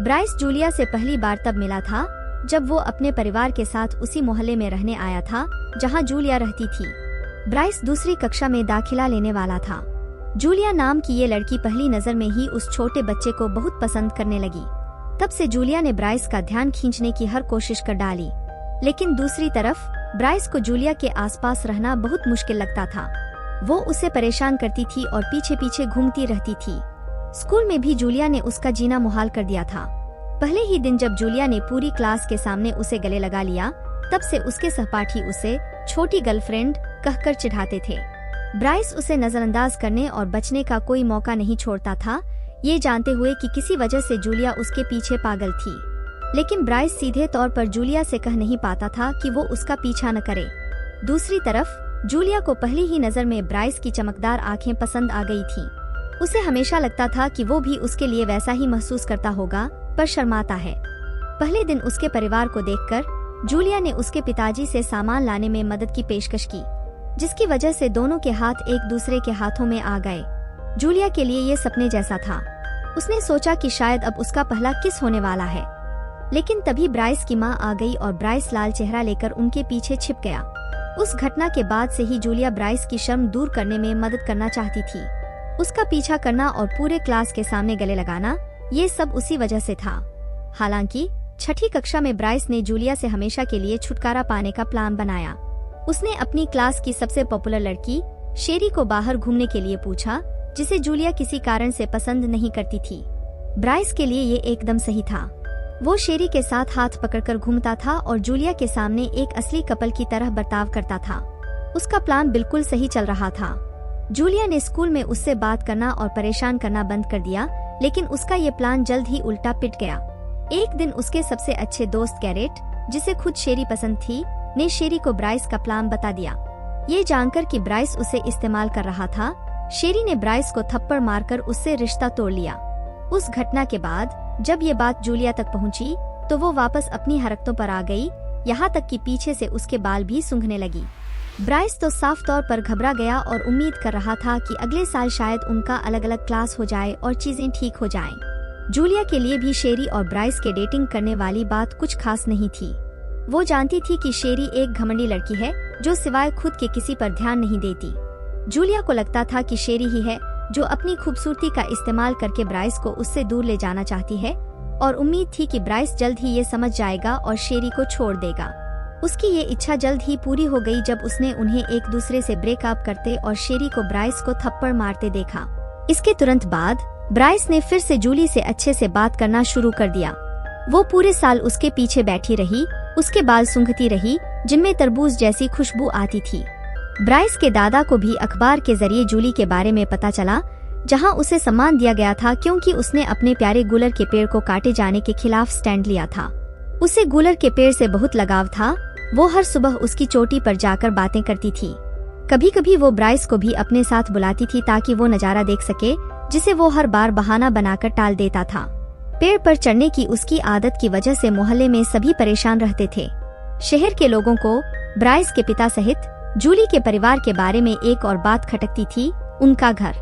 Bryce Julia से पहली बार तब मिला था जब वो अपने परिवार के साथ उसी मोहल्ले में रहने आया था जहां जूलिया रहती थी। ब्राइस दूसरी कक्षा में दाखिला लेने वाला था। जूलिया नाम की ये लड़की पहली नजर में ही उस छोटे बच्चे को बहुत पसंद करने लगी। तब से जूलिया ने ब्राइस का ध्यान खींचने की हर कोशिश कर डाली, लेकिन दूसरी तरफ ब्राइस को जूलिया के आसपास रहना बहुत मुश्किल लगता था। वो उसे परेशान करती थी और पीछे पीछे घूमती रहती थी। स्कूल में भी जूलिया ने उसका जीना मुहाल कर दिया था। पहले ही दिन जब जूलिया ने पूरी क्लास के सामने उसे गले लगा लिया, तब से उसके सहपाठी उसे छोटी गर्लफ्रेंड कहकर चिढ़ाते थे। ब्राइस उसे नजरअंदाज करने और बचने का कोई मौका नहीं छोड़ता था, ये जानते हुए कि किसी वजह से जूलिया उसके पीछे पागल थी। लेकिन ब्राइस सीधे तौर पर जूलिया से कह नहीं पाता था कि वो उसका पीछा न करे। दूसरी तरफ जूलिया को पहली ही नजर में ब्राइस की चमकदार आंखें पसंद आ गई थीं। उसे हमेशा लगता था कि वो भी उसके लिए वैसा ही महसूस करता होगा, पर शर्माता है। पहले दिन उसके परिवार को देखकर जूलिया ने उसके पिताजी से सामान लाने में मदद की पेशकश की, जिसकी वजह से दोनों के हाथ एक दूसरे के हाथों में आ गए। जूलिया के लिए ये सपने जैसा था। उसने सोचा कि शायद अब उसका पहला किस होने वाला है, लेकिन तभी ब्राइस की मां आ गई और ब्राइस लाल चेहरा लेकर उनके पीछे छिप गया। उस घटना के बाद से ही जूलिया ब्राइस की शर्म दूर करने में मदद करना चाहती थी। उसका पीछा करना और पूरे क्लास के सामने गले लगाना, ये सब उसी वजह से था। हालांकि छठी कक्षा में ब्राइस ने जूलिया से हमेशा के लिए छुटकारा पाने का प्लान बनाया। उसने अपनी क्लास की सबसे पॉपुलर लड़की शेरी को बाहर घूमने के लिए पूछा, जिसे जूलिया किसी कारण से पसंद नहीं करती थी। ब्राइस के लिए ये एकदम सही था। वो शेरी के साथ हाथ पकड़कर घूमता था और जूलिया के सामने एक असली कपल की तरह बर्ताव करता था। उसका प्लान बिल्कुल सही चल रहा था। जूलिया ने स्कूल में उससे बात करना और परेशान करना बंद कर दिया, लेकिन उसका ये प्लान जल्द ही उल्टा पिट गया। एक दिन उसके सबसे अच्छे दोस्त गैरेट, जिसे खुद शेरी पसंद थी, ने शेरी को ब्राइस का प्लान बता दिया। ये जानकर कि ब्राइस उसे इस्तेमाल कर रहा था, शेरी ने ब्राइस को थप्पड़ मारकर उससे रिश्ता तोड़ लिया। उस घटना के बाद जब ये बात जूलिया तक पहुंची, तो वो वापस अपनी हरकतों पर आ गई, यहाँ तक कि पीछे से उसके बाल भी सूंघने लगी। ब्राइस तो साफ तौर पर घबरा गया और उम्मीद कर रहा था कि अगले साल शायद उनका अलग अलग क्लास हो जाए और चीजें ठीक हो जाएं। जूलिया के लिए भी शेरी और ब्राइस के डेटिंग करने वाली बात कुछ खास नहीं थी। वो जानती थी कि शेरी एक घमंडी लड़की है जो सिवाय खुद के किसी पर ध्यान नहीं देती। जूलिया को लगता था कि शेरी ही है जो अपनी खूबसूरती का इस्तेमाल करके ब्राइस को उससे दूर ले जाना चाहती है, और उम्मीद थी कि ब्राइस जल्द ही ये समझ जाएगा और शेरी को छोड़ देगा। उसकी ये इच्छा जल्द ही पूरी हो गई जब उसने उन्हें एक दूसरे से ब्रेकअप करते और शेरी को ब्राइस को थप्पड़ मारते देखा। इसके तुरंत बाद ब्राइस ने फिर से जूली से अच्छे से बात करना शुरू कर दिया। वो पूरे साल उसके पीछे बैठी रही, उसके बाल सूंघती रही जिनमें तरबूज जैसी खुशबू आती थी। ब्राइस के दादा को भी अखबार के जरिए जूली के बारे में पता चला, जहां उसे सम्मान दिया गया था क्योंकि उसने अपने प्यारे गूलर के पेड़ को काटे जाने के खिलाफ स्टैंड लिया था। उसे गूलर के पेड़ से बहुत लगाव था। वो हर सुबह उसकी चोटी पर जाकर बातें करती थी। कभी कभी वो ब्राइस को भी अपने साथ बुलाती थी ताकि वो नजारा देख सके, जिसे वो हर बार बहाना बनाकर टाल देता था। पेड़ पर चढ़ने की उसकी आदत की वजह से मोहल्ले में सभी परेशान रहते थे। शहर के लोगों को ब्राइस के पिता सहित जूली के परिवार के बारे में एक और बात खटकती थी, उनका घर।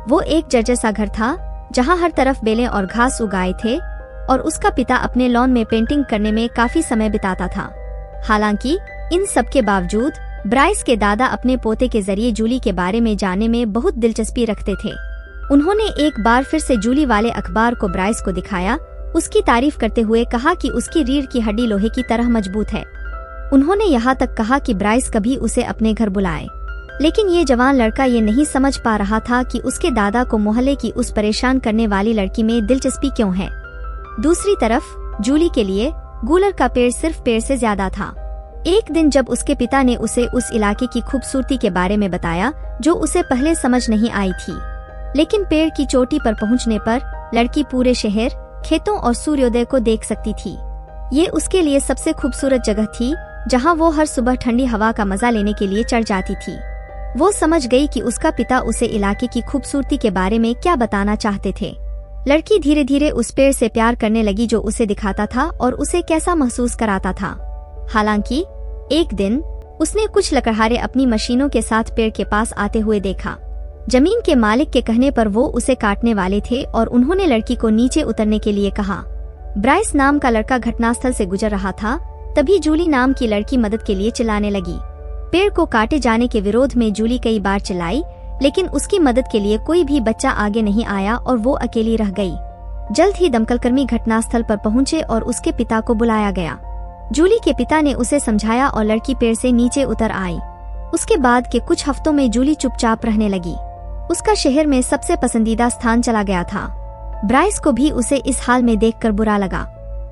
वो एक जर्जर सा घर था जहां हर तरफ बेलें और घास उगाए थे, और उसका पिता अपने लॉन में पेंटिंग करने में काफी समय बिताता था। हालांकि इन सब के बावजूद ब्राइस के दादा अपने पोते के जरिए जूली के बारे में जानने में बहुत दिलचस्पी रखते थे। उन्होंने एक बार फिर से जूली वाले अखबार को ब्राइस को दिखाया, उसकी तारीफ करते हुए कहा कि उसकी रीढ़ की हड्डी लोहे की तरह मजबूत है। उन्होंने यहाँ तक कहा कि ब्राइस कभी उसे अपने घर बुलाए। लेकिन ये जवान लड़का ये नहीं समझ पा रहा था कि उसके दादा को मोहल्ले की उस परेशान करने वाली लड़की में दिलचस्पी क्यों है। दूसरी तरफ जूली के लिए गूलर का पेड़ सिर्फ पेड़ से ज्यादा था। एक दिन जब उसके पिता ने उसे उस इलाके की खूबसूरती के बारे में बताया जो उसे पहले समझ नहीं आई थी, लेकिन पेड़ की चोटी पर पहुंचने पर लड़की पूरे शहर, खेतों और सूर्योदय को देख सकती थी। ये उसके लिए सबसे खूबसूरत जगह थी जहां वो हर सुबह ठंडी हवा का मजा लेने के लिए चढ़ जाती थी। वो समझ गई कि उसका पिता उसे इलाके की खूबसूरती के बारे में क्या बताना चाहते थे। लड़की धीरे धीरे उस पेड़ से प्यार करने लगी जो उसे दिखाता था और उसे कैसा महसूस कराता था। हालांकि एक दिन उसने कुछ लकड़हारे अपनी मशीनों के साथ पेड़ के पास आते हुए देखा। जमीन के मालिक के कहने पर वो उसे काटने वाले थे और उन्होंने लड़की को नीचे उतरने के लिए कहा। ब्राइस नाम का लड़का घटनास्थल से गुजर रहा था, तभी जूली नाम की लड़की मदद के लिए चिल्लाने लगी। पेड़ को काटे जाने के विरोध में जूली कई बार चिल्लाई, लेकिन उसकी मदद के लिए कोई भी बच्चा आगे नहीं आया और वो अकेली रह गई। जल्द ही दमकलकर्मी घटनास्थल पर पहुंचे और उसके पिता को बुलाया गया। जूली के पिता ने उसे समझाया और लड़की पेड़ से नीचे उतर आई। उसके बाद के कुछ हफ्तों में जूली चुपचाप रहने लगी। उसका शहर में सबसे पसंदीदा स्थान चला गया था। ब्राइस को भी उसे इस हाल में देखकर बुरा लगा।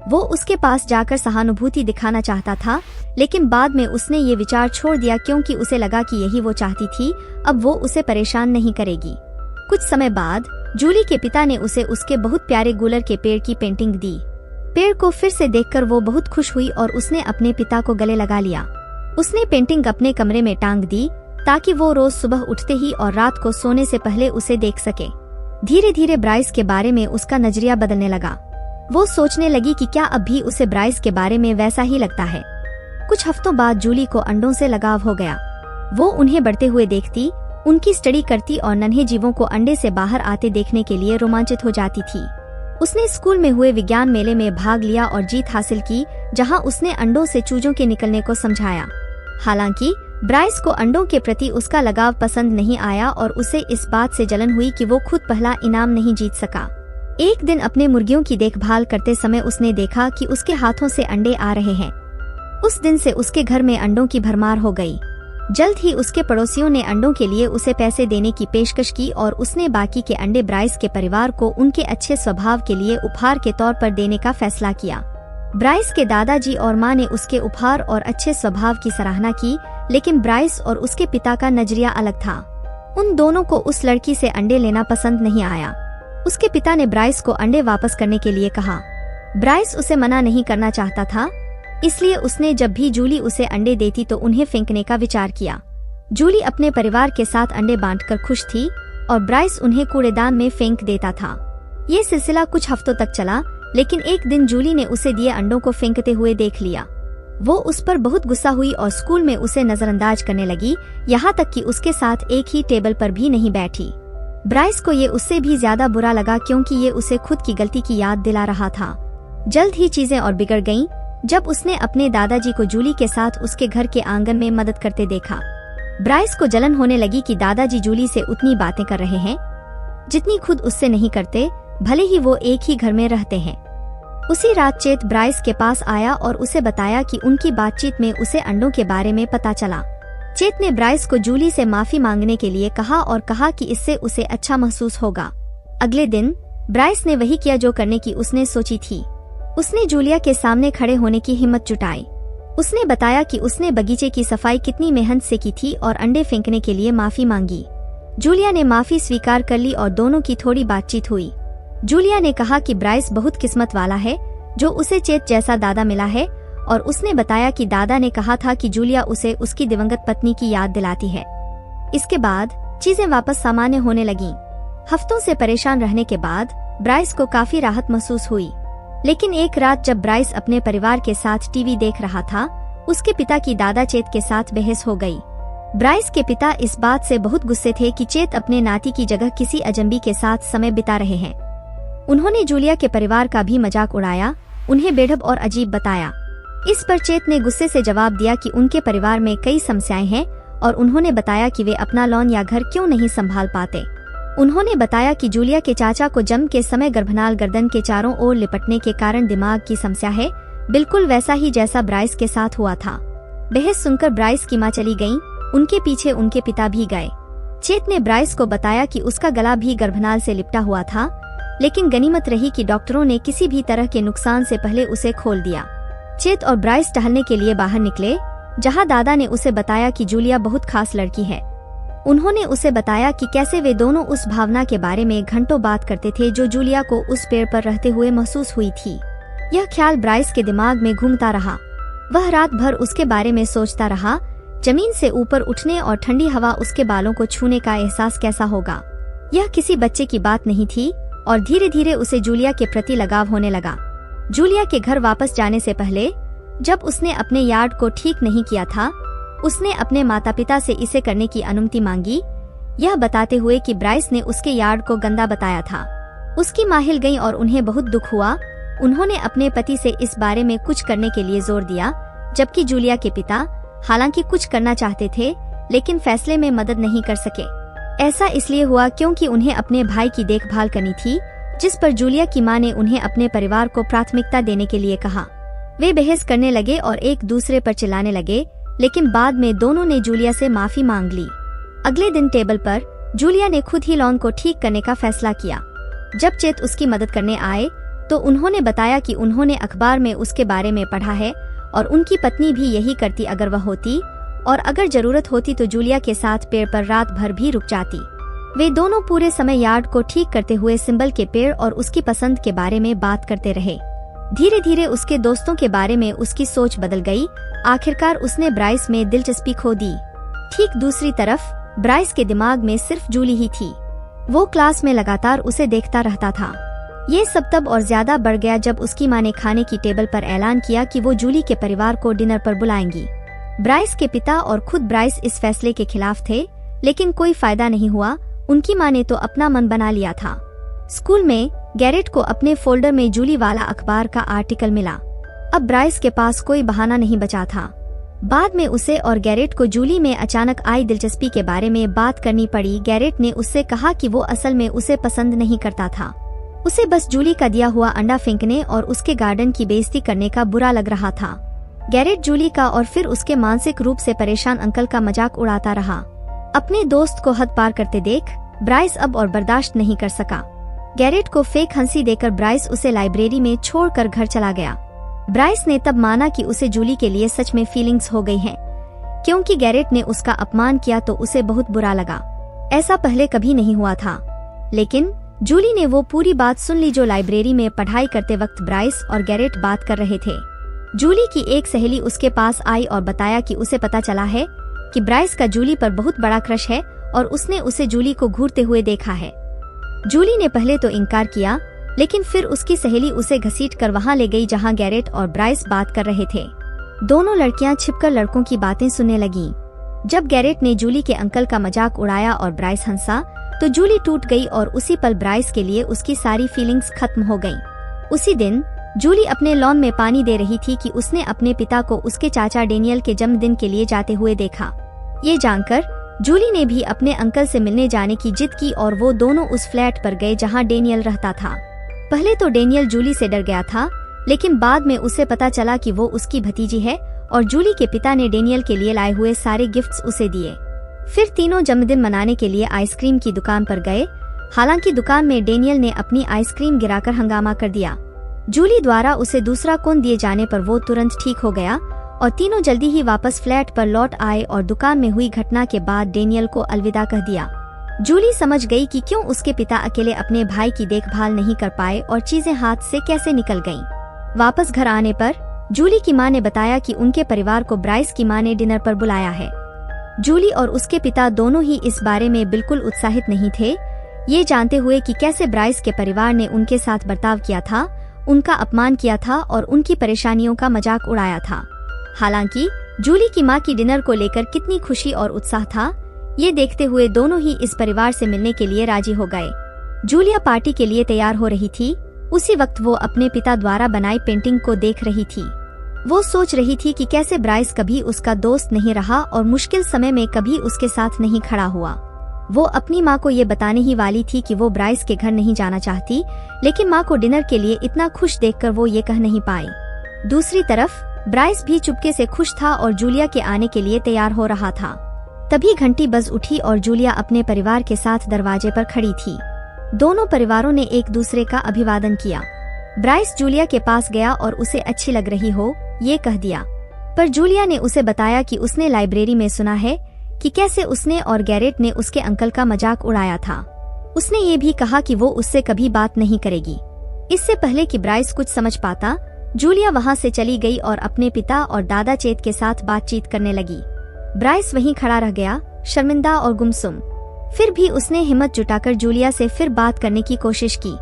वो उसके पास जाकर सहानुभूति दिखाना चाहता था, लेकिन बाद में उसने ये विचार छोड़ दिया क्योंकि उसे लगा कि यही वो चाहती थी, अब वो उसे परेशान नहीं करेगी। कुछ समय बाद जूली के पिता ने उसे उसके बहुत प्यारे गुलर के पेड़ की पेंटिंग दी। पेड़ को फिर से देखकर वो बहुत खुश हुई और उसने अपने पिता को गले लगा लिया। उसने पेंटिंग अपने कमरे में टांग दी ताकि वो रोज सुबह उठते ही और रात को सोने से पहले उसे देख सके। धीरे धीरे ब्राइस के बारे में उसका नजरिया बदलने लगा। वो सोचने लगी कि क्या अब भी उसे ब्राइस के बारे में वैसा ही लगता है। कुछ हफ्तों बाद जूली को अंडों से लगाव हो गया। वो उन्हें बढ़ते हुए देखती, उनकी स्टडी करती और नन्हे जीवों को अंडे से बाहर आते देखने के लिए रोमांचित हो जाती थी। उसने स्कूल में हुए विज्ञान मेले में भाग लिया और जीत हासिल की, जहां उसने अंडों से चूजों के निकलने को समझाया। हालांकि ब्राइस को अंडों के प्रति उसका लगाव पसंद नहीं आया और उसे इस बात से जलन हुई कि वो खुद पहला इनाम नहीं जीत सका। एक दिन अपने मुर्गियों की देखभाल करते समय उसने देखा कि उसके हाथों से अंडे आ रहे हैं। उस दिन से उसके घर में अंडों की भरमार हो गई। जल्द ही उसके पड़ोसियों ने अंडों के लिए उसे पैसे देने की पेशकश की और उसने बाकी के अंडे ब्राइस के परिवार को उनके अच्छे स्वभाव के लिए उपहार के तौर पर देने का फैसला किया। ब्राइस के दादाजी और माँ ने उसके उपहार और अच्छे स्वभाव की सराहना की, लेकिन ब्राइस और उसके पिता का नजरिया अलग था। उन दोनों को उस लड़की से अंडे लेना पसंद नहीं आया। उसके पिता ने ब्राइस को अंडे वापस करने के लिए कहा। ब्राइस उसे मना नहीं करना चाहता था, इसलिए उसने जब भी जूली उसे अंडे देती तो उन्हें फेंकने का विचार किया। जूली अपने परिवार के साथ अंडे बांटकर खुश थी और ब्राइस उन्हें कूड़ेदान में फेंक देता था। ये सिलसिला कुछ हफ्तों तक चला, लेकिन एक दिन जूली ने उसे दिए अंडों को फेंकते हुए देख लिया। वो उस पर बहुत गुस्सा हुई और स्कूल में उसे नजरअंदाज करने लगी, यहाँ तक कि उसके साथ एक ही टेबल पर भी नहीं बैठी। ब्राइस को ये उससे भी ज्यादा बुरा लगा क्योंकि ये उसे खुद की गलती की याद दिला रहा था। जल्द ही चीजें और बिगड़ गईं जब उसने अपने दादाजी को जूली के साथ उसके घर के आंगन में मदद करते देखा। ब्राइस को जलन होने लगी कि दादाजी जूली से उतनी बातें कर रहे हैं जितनी खुद उससे नहीं करते, भले ही वो एक ही घर में रहते हैं। उसी रात चेत ब्राइस के पास आया और उसे बताया कि उनकी बातचीत में उसे अंडों के बारे में पता चला। चेत ने ब्राइस को जूली से माफी मांगने के लिए कहा और कहा कि इससे उसे अच्छा महसूस होगा। अगले दिन ब्राइस ने वही किया जो करने की उसने सोची थी। उसने जूलिया के सामने खड़े होने की हिम्मत जुटाई। उसने बताया कि उसने बगीचे की सफाई कितनी मेहनत से की थी और अंडे फेंकने के लिए माफी मांगी। जूलिया ने माफी स्वीकार कर ली और दोनों की थोड़ी बातचीत हुई। जूलिया ने कहा कि ब्राइस बहुत किस्मत वाला है जो उसे चेत जैसा दादा मिला है, और उसने बताया कि दादा ने कहा था कि जूलिया उसे उसकी दिवंगत पत्नी की याद दिलाती है। इसके बाद चीजें वापस सामान्य होने लगीं। हफ्तों से परेशान रहने के बाद ब्राइस को काफी राहत महसूस हुई। लेकिन एक रात जब ब्राइस अपने परिवार के साथ टीवी देख रहा था, उसके पिता की दादा चेत के साथ बहस हो गई। ब्राइस के पिता इस बात से बहुत गुस्से थे कि चेत अपने नाती की जगह किसी अजनबी के साथ समय बिता रहे हैं। उन्होंने जूलिया के परिवार का भी मजाक उड़ाया, उन्हें बेढब और अजीब बताया। इस पर चेत ने गुस्से से जवाब दिया कि उनके परिवार में कई समस्याएं हैं और उन्होंने बताया कि वे अपना लॉन या घर क्यों नहीं संभाल पाते। उन्होंने बताया कि जूलिया के चाचा को जन्म के समय गर्भनाल गर्दन के चारों ओर लिपटने के कारण दिमाग की समस्या है, बिल्कुल वैसा ही जैसा ब्राइस के साथ हुआ था। बहस सुनकर ब्राइस की मां चली गईं, उनके पीछे उनके पिता भी गए। चेत ने ब्राइस को बताया कि उसका गला भी गर्भनाल से लिपटा हुआ था, लेकिन गनीमत रही कि डॉक्टरों ने किसी भी तरह के नुकसान से पहले उसे खोल दिया। चेत और ब्राइस टहलने के लिए बाहर निकले, जहां दादा ने उसे बताया कि जूलिया बहुत खास लड़की है। उन्होंने उसे बताया कि कैसे वे दोनों उस भावना के बारे में घंटों बात करते थे जो जूलिया को उस पेड़ पर रहते हुए महसूस हुई थी। यह ख्याल ब्राइस के दिमाग में घूमता रहा। वह रात भर उसके बारे में सोचता रहा, जमीन से ऊपर उठने और ठंडी हवा उसके बालों को छूने का एहसास कैसा होगा। यह किसी बच्चे की बात नहीं थी और धीरे धीरे उसे जूलिया के प्रति लगाव होने लगा। जूलिया के घर वापस जाने से पहले, जब उसने अपने यार्ड को ठीक नहीं किया था, उसने अपने माता पिता से इसे करने की अनुमति मांगी, यह बताते हुए कि ब्राइस ने उसके यार्ड को गंदा बताया था। उसकी माँ हिल गई और उन्हें बहुत दुख हुआ। उन्होंने अपने पति से इस बारे में कुछ करने के लिए जोर दिया, जबकि जूलिया के पिता हालांकि कुछ करना चाहते थे लेकिन फैसले में मदद नहीं कर सके। ऐसा इसलिए हुआ क्योंकि उन्हें अपने भाई की देखभाल करनी थी, जिस पर जूलिया की मां ने उन्हें अपने परिवार को प्राथमिकता देने के लिए कहा। वे बहस करने लगे और एक दूसरे पर चिल्लाने लगे, लेकिन बाद में दोनों ने जूलिया से माफी मांग ली। अगले दिन टेबल पर जूलिया ने खुद ही लॉन को ठीक करने का फैसला किया। जब चेत उसकी मदद करने आए तो उन्होंने बताया कि उन्होंने अखबार में उसके बारे में पढ़ा है और उनकी पत्नी भी यही करती अगर वह होती, और अगर जरूरत होती तो जूलिया के साथ पेड़ पर रात भर भी रुक जाती। वे दोनों पूरे समय यार्ड को ठीक करते हुए सिंबल के पेड़ और उसकी पसंद के बारे में बात करते रहे। धीरे धीरे उसके दोस्तों के बारे में उसकी सोच बदल गई। आखिरकार उसने ब्राइस में दिलचस्पी खो दी। ठीक दूसरी तरफ ब्राइस के दिमाग में सिर्फ जूली ही थी। वो क्लास में लगातार उसे देखता रहता था। ये सब तब और ज्यादा बढ़ गया जब उसकी मां ने खाने की टेबल पर ऐलान किया कि वो जूली के परिवार को डिनर पर बुलाएंगी। ब्राइस के पिता और खुद ब्राइस इस फैसले के खिलाफ थे, लेकिन कोई फायदा नहीं हुआ। उनकी मां ने तो अपना मन बना लिया था। स्कूल में गैरेट को अपने फोल्डर में जूली वाला अखबार का आर्टिकल मिला। अब ब्राइस के पास कोई बहाना नहीं बचा था। बाद में उसे और गैरेट को जूली में अचानक आई दिलचस्पी के बारे में बात करनी पड़ी। गैरेट ने उससे कहा कि वो असल में उसे पसंद नहीं करता था। उसे बस जूली का दिया हुआ अंडा फेंकने और उसके गार्डन की बेइज्जती करने का बुरा लग रहा था। गैरेट जूली का और फिर उसके मानसिक रूप से परेशान अंकल का मजाक उड़ाता रहा। अपने दोस्त को हद पार करते देख ब्राइस अब और बर्दाश्त नहीं कर सका। गैरेट को फेक हंसी देकर ब्राइस उसे लाइब्रेरी में छोड़कर घर चला गया। ब्राइस ने तब माना कि उसे जूली के लिए सच में फीलिंग्स हो गई हैं, क्योंकि गैरेट ने उसका अपमान किया तो उसे बहुत बुरा लगा। ऐसा पहले कभी नहीं हुआ था। लेकिन जूली ने वो पूरी बात सुन ली जो लाइब्रेरी में पढ़ाई करते वक्त ब्राइस और गैरेट बात कर रहे थे। जूली की एक सहेली उसके पास आई और बताया कि उसे पता चला है कि ब्राइस का जूली पर बहुत बड़ा क्रश है और उसने उसे जूली को घूरते हुए देखा है। जूली ने पहले तो इनकार किया, लेकिन फिर उसकी सहेली उसे घसीट कर वहाँ ले गई जहाँ गैरेट और ब्राइस बात कर रहे थे। दोनों लड़कियां छिपकर लड़कों की बातें सुनने लगीं। जब गैरेट ने जूली के अंकल का मजाक उड़ाया और ब्राइस हंसा तो जूली टूट गई और उसी पल ब्राइस के लिए उसकी सारी फीलिंग्स खत्म हो गईं। उसी दिन जूली अपने लॉन में पानी दे रही थी कि उसने अपने पिता को उसके चाचा डेनियल के जन्मदिन के लिए जाते हुए देखा। ये जानकर जूली ने भी अपने अंकल से मिलने जाने की जिद की और वो दोनों उस फ्लैट पर गए जहां डेनियल रहता था। पहले तो डेनियल जूली से डर गया था, लेकिन बाद में उसे पता चला कि वो उसकी भतीजी है और जूली के पिता ने डेनियल के लिए लाए हुए सारे गिफ्ट्स उसे दिए। फिर तीनों जन्मदिन मनाने के लिए आइसक्रीम की दुकान पर गए। हालांकि दुकान में डेनियल ने अपनी आइसक्रीम गिराकर हंगामा कर दिया। जूली द्वारा उसे दूसरा कोन दिए जाने पर वो तुरंत ठीक हो गया और तीनों जल्दी ही वापस फ्लैट पर लौट आए और दुकान में हुई घटना के बाद डेनियल को अलविदा कह दिया। जूली समझ गई कि क्यों उसके पिता अकेले अपने भाई की देखभाल नहीं कर पाए और चीजें हाथ से कैसे निकल गईं। वापस घर आने पर जूली की मां ने बताया कि उनके परिवार को ब्राइस की मां ने डिनर पर बुलाया है। जूली और उसके पिता दोनों ही इस बारे में बिल्कुल उत्साहित नहीं थे, ये जानते हुए कि कैसे ब्राइस के परिवार ने उनके साथ बर्ताव किया था, उनका अपमान किया था और उनकी परेशानियों का मजाक उड़ाया था। हालांकि जूली की मां की डिनर को लेकर कितनी खुशी और उत्साह था, ये देखते हुए दोनों ही इस परिवार से मिलने के लिए राजी हो गए। जूलिया पार्टी के लिए तैयार हो रही थी। उसी वक्त वो अपने पिता द्वारा बनाई पेंटिंग को देख रही थी। वो सोच रही थी कि कैसे ब्राइस कभी उसका दोस्त नहीं रहा और मुश्किल समय में कभी उसके साथ नहीं खड़ा हुआ। वो अपनी माँ को ये बताने ही वाली थी कि वो ब्राइस के घर नहीं जाना चाहती, लेकिन माँ को डिनर के लिए इतना खुश देखकर वो ये कह नहीं पाई। दूसरी तरफ ब्राइस भी चुपके से खुश था और जूलिया के आने के लिए तैयार हो रहा था। तभी घंटी बज उठी और जूलिया अपने परिवार के साथ दरवाजे पर खड़ी थी। दोनों परिवारों ने एक दूसरे का अभिवादन किया। ब्राइस जूलिया के पास गया और उसे अच्छी लग रही हो ये कह दिया, पर जूलिया ने उसे बताया कि उसने लाइब्रेरी में सुना है कि कैसे उसने और गैरेट ने उसके अंकल का मजाक उड़ाया था। उसने ये भी कहा कि वो उससे कभी बात नहीं करेगी। इससे पहले कि ब्राइस कुछ समझ पाता, जूलिया वहाँ से चली गई और अपने पिता और दादा चेत के साथ बातचीत करने लगी। ब्राइस वहीं खड़ा रह गया, शर्मिंदा और गुमसुम। फिर भी उसने हिम्मत जुटाकर जूलिया से फिर बात करने की कोशिश की।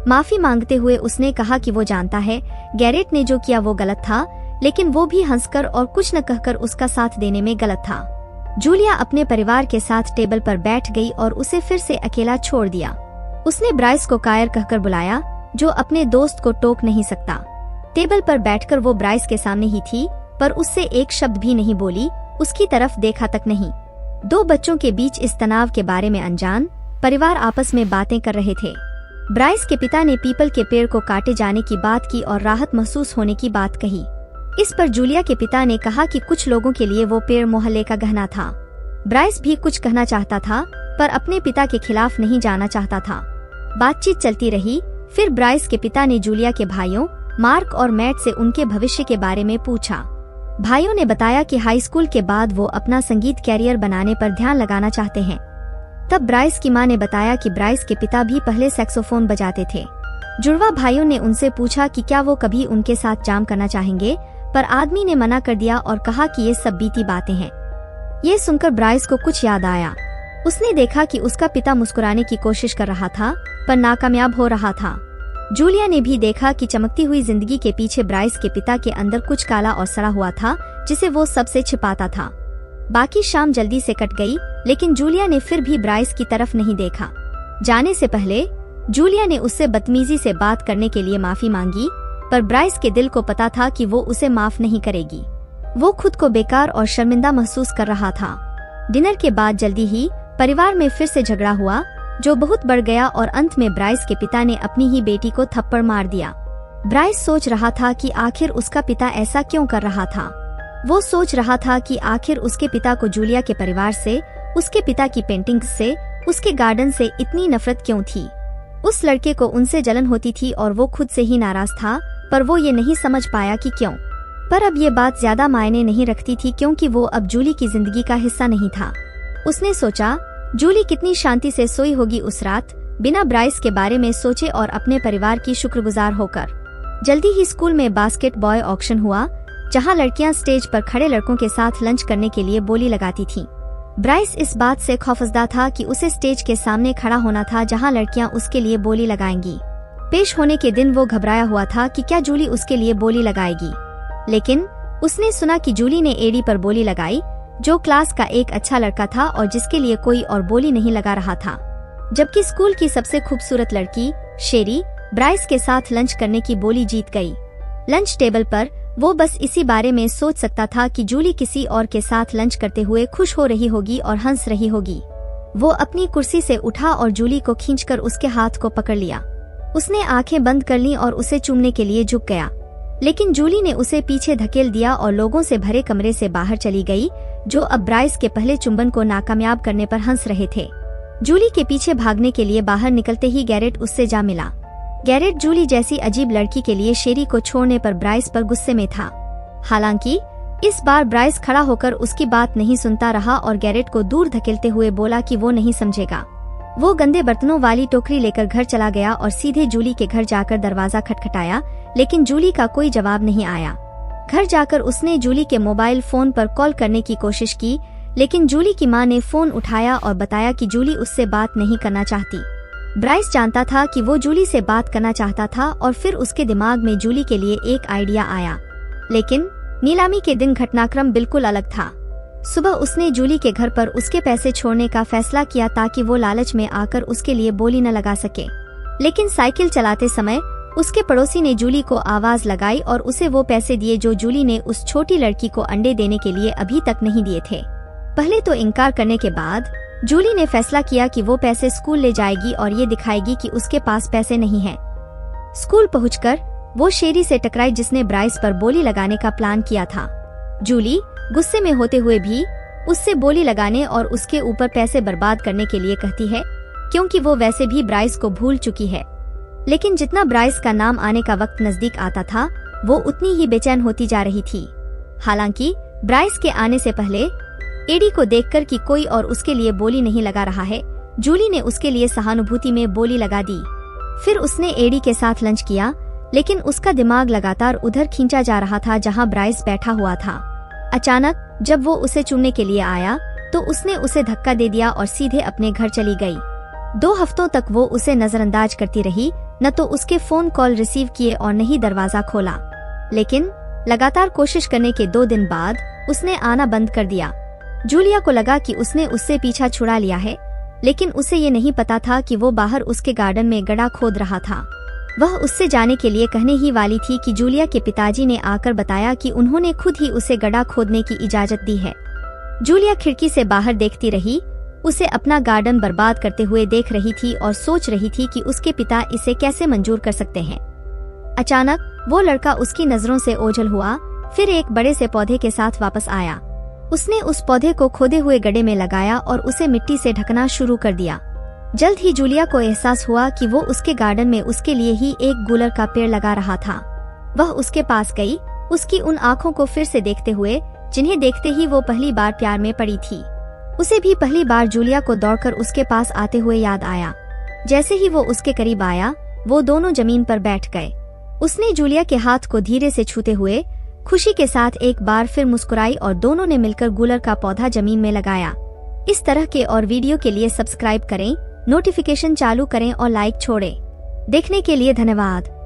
माफी मांगते हुए उसने कहा कि वो जानता है गैरेट ने जो किया वो गलत था, लेकिन वो भी हंसकर और कुछ न कहकर उसका साथ देने में गलत था। जूलिया अपने परिवार के साथ टेबल पर बैठ गई और उसे फिर से अकेला छोड़ दिया। उसने ब्राइस को कायर कहकर बुलाया, जो अपने दोस्त को टोक नहीं सकता। टेबल पर बैठकर वो ब्राइस के सामने ही थी, पर उससे एक शब्द भी नहीं बोली, उसकी तरफ देखा तक नहीं। दो बच्चों के बीच इस तनाव के बारे में अनजान परिवार आपस में बातें कर रहे थे। ब्राइस के पिता ने पीपल के पेड़ को काटे जाने की बात की और राहत महसूस होने की बात कही। इस पर जूलिया के पिता ने कहा कि कुछ लोगों के लिए वो पेड़ मोहल्ले का गहना था। ब्राइस भी कुछ कहना चाहता था, पर अपने पिता के खिलाफ नहीं जाना चाहता था। बातचीत चलती रही। फिर ब्राइस के पिता ने जूलिया के भाइयों मार्क और मैट से उनके भविष्य के बारे में पूछा। भाइयों ने बताया कि हाई स्कूल के बाद वो अपना संगीत कैरियर बनाने पर ध्यान लगाना चाहते हैं। तब ब्राइस की मां ने बताया कि ब्राइस के पिता भी पहले सैक्सोफोन बजाते थे। जुड़वा भाइयों ने उनसे पूछा कि क्या वो कभी उनके साथ जाम करना चाहेंगे, पर आदमी ने मना कर दिया और कहा कि ये सब बीती बातें हैं। ये सुनकर ब्राइस को कुछ याद आया। उसने देखा कि उसका पिता मुस्कुराने की कोशिश कर रहा था, पर नाकामयाब हो रहा था। जूलिया ने भी देखा कि चमकती हुई जिंदगी के पीछे ब्राइस के पिता के अंदर कुछ काला और सड़ा हुआ था, जिसे वो सबसे छिपाता था। बाकी शाम जल्दी से कट गई, लेकिन जूलिया ने फिर भी ब्राइस की तरफ नहीं देखा। जाने से पहले जूलिया ने उससे बदतमीजी से बात करने के लिए माफी मांगी, पर ब्राइस के दिल को पता था कि वो उसे माफ नहीं करेगी। वो खुद को बेकार और शर्मिंदा महसूस कर रहा था। डिनर के बाद जल्दी ही परिवार में फिर से झगड़ा हुआ, जो बहुत बढ़ गया और अंत में ब्राइस के पिता ने अपनी ही बेटी को थप्पड़ मार दिया। ब्राइस सोच रहा था कि आखिर उसका पिता ऐसा क्यों कर रहा था। वो सोच रहा था कि आखिर उसके पिता को जूलिया के परिवार से, उसके पिता की पेंटिंग्स से, उसके गार्डन से इतनी नफरत क्यों थी। उस लड़के को उनसे जलन होती थी और वो खुद से ही नाराज था, पर वो ये नहीं समझ पाया कि क्यों। पर अब ये बात ज्यादा मायने नहीं रखती थी, क्योंकि वो अब जूली की जिंदगी का हिस्सा नहीं था। उसने सोचा जूली कितनी शांति से सोई होगी उस रात, बिना ब्राइस के बारे में सोचे और अपने परिवार की शुक्रगुजार होकर। जल्दी ही स्कूल में बास्केट बॉय ऑक्शन हुआ, जहां लड़कियां स्टेज पर खड़े लड़कों के साथ लंच करने के लिए बोली लगाती थीं। ब्राइस इस बात से खौफजदा था कि उसे स्टेज के सामने खड़ा होना था, जहां लड़कियां उसके लिए बोली लगाएंगी। पेश होने के दिन वो घबराया हुआ था कि क्या जूली उसके लिए बोली लगाएगी, लेकिन उसने सुना कि जूली ने एडी पर बोली लगाई, जो क्लास का एक अच्छा लड़का था और जिसके लिए कोई और बोली नहीं लगा रहा था। जबकि स्कूल की सबसे खूबसूरत लड़की शेरी ब्राइस के साथ लंच करने की बोली जीत गई। लंच टेबल पर वो बस इसी बारे में सोच सकता था कि जूली किसी और के साथ लंच करते हुए खुश हो रही होगी और हंस रही होगी। वो अपनी कुर्सी से उठा और जूली को खींचकर उसके हाथ को पकड़ लिया। उसने आंखें बंद कर ली और उसे चूमने के लिए झुक गया, लेकिन जूली ने उसे पीछे धकेल दिया और लोगों से भरे कमरे से बाहर चली गई, जो अब ब्राइस के पहले चुंबन को नाकामयाब करने पर हंस रहे थे। जूली के पीछे भागने के लिए बाहर निकलते ही गैरेट उससे जा मिला। गैरेट जूली जैसी अजीब लड़की के लिए शेरी को छोड़ने पर ब्राइस पर गुस्से में था। हालांकि इस बार ब्राइस खड़ा होकर उसकी बात नहीं सुनता रहा और गैरेट को दूर धकेलते हुए बोला कि वो नहीं समझेगा। वो गंदे बर्तनों वाली टोकरी लेकर घर चला गया और सीधे जूली के घर जाकर दरवाजा खटखटाया, लेकिन जूली का कोई जवाब नहीं आया। घर जाकर उसने जूली के मोबाइल फोन पर कॉल करने की कोशिश की, लेकिन जूली की मां ने फोन उठाया और बताया कि जूली उससे बात नहीं करना चाहती। ब्राइस जानता था कि वो जूली से बात करना चाहता था और फिर उसके दिमाग में जूली के लिए एक आइडिया आया, लेकिन नीलामी के दिन घटनाक्रम बिल्कुल अलग था। सुबह उसने जूली के घर पर उसके पैसे छोड़ने का फैसला किया ताकि वो लालच में आकर उसके लिए बोली न लगा सके। लेकिन साइकिल चलाते समय उसके पड़ोसी ने जूली को आवाज लगाई और उसे वो पैसे दिए जो जूली ने उस छोटी लड़की को अंडे देने के लिए अभी तक नहीं दिए थे। पहले तो इनकार करने के बाद जूली ने फैसला किया कि वो पैसे स्कूल ले जाएगी और ये दिखाएगी कि उसके पास पैसे नहीं हैं। स्कूल पहुंचकर वो शेरी से टकराई जिसने ब्राइस पर बोली लगाने का प्लान किया था। जूली गुस्से में होते हुए भी उससे बोली लगाने और उसके ऊपर पैसे बर्बाद करने के लिए कहती है, क्योंकि वो वैसे भी ब्राइस को भूल चुकी है। लेकिन जितना ब्राइस का नाम आने का वक्त नजदीक आता था, वो उतनी ही बेचैन होती जा रही थी। हालांकि ब्राइस के आने से पहले एडी को देखकर कि कोई और उसके लिए बोली नहीं लगा रहा है, जूली ने उसके लिए सहानुभूति में बोली लगा दी। फिर उसने एडी के साथ लंच किया, लेकिन उसका दिमाग लगातार उधर खींचा जा रहा था जहां ब्राइस बैठा हुआ था। अचानक जब वो उसे चूमने के लिए आया तो उसने उसे धक्का दे दिया और सीधे अपने घर चली गई। 2 हफ्तों तक वो उसे नजरअंदाज करती रही, न तो उसके फोन कॉल रिसीव किए और न ही दरवाजा खोला। लेकिन लगातार कोशिश करने के 2 दिन बाद उसने आना बंद कर दिया। जूलिया को लगा कि उसने उससे पीछा छुड़ा लिया है, लेकिन उसे ये नहीं पता था कि वो बाहर उसके गार्डन में गड्ढा खोद रहा था। वह उससे जाने के लिए कहने ही वाली थी कि जूलिया के पिताजी ने आकर बताया कि उन्होंने खुद ही उसे गड्ढा खोदने की इजाजत दी है। जूलिया खिड़की से बाहर देखती रही, उसे अपना गार्डन बर्बाद करते हुए देख रही थी और सोच रही थी कि उसके पिता इसे कैसे मंजूर कर सकते हैं। अचानक वो लड़का उसकी नजरों से ओझल हुआ, फिर एक बड़े से पौधे के साथ वापस आया। उसने उस पौधे को खोदे हुए गड्ढे में लगाया और उसे मिट्टी से ढकना शुरू कर दिया। जल्द ही जूलिया को एहसास हुआ कि वो उसके गार्डन में उसके लिए ही एक गूलर का पेड़ लगा रहा था। वह उसके पास गई, उसकी उन आंखों को फिर से देखते हुए जिन्हें देखते ही वो पहली बार प्यार में पड़ी थी। उसे भी पहली बार जूलिया को दौड़कर उसके पास आते हुए याद आया। जैसे ही वो उसके करीब आया, वो दोनों जमीन पर बैठ गए। उसने जूलिया के हाथ को धीरे से छूते हुए खुशी के साथ एक बार फिर मुस्कुराई और दोनों ने मिलकर गूलर का पौधा जमीन में लगाया। इस तरह के और वीडियो के लिए सब्सक्राइब करें, नोटिफिकेशन चालू करें और लाइक छोड़ें। देखने के लिए धन्यवाद।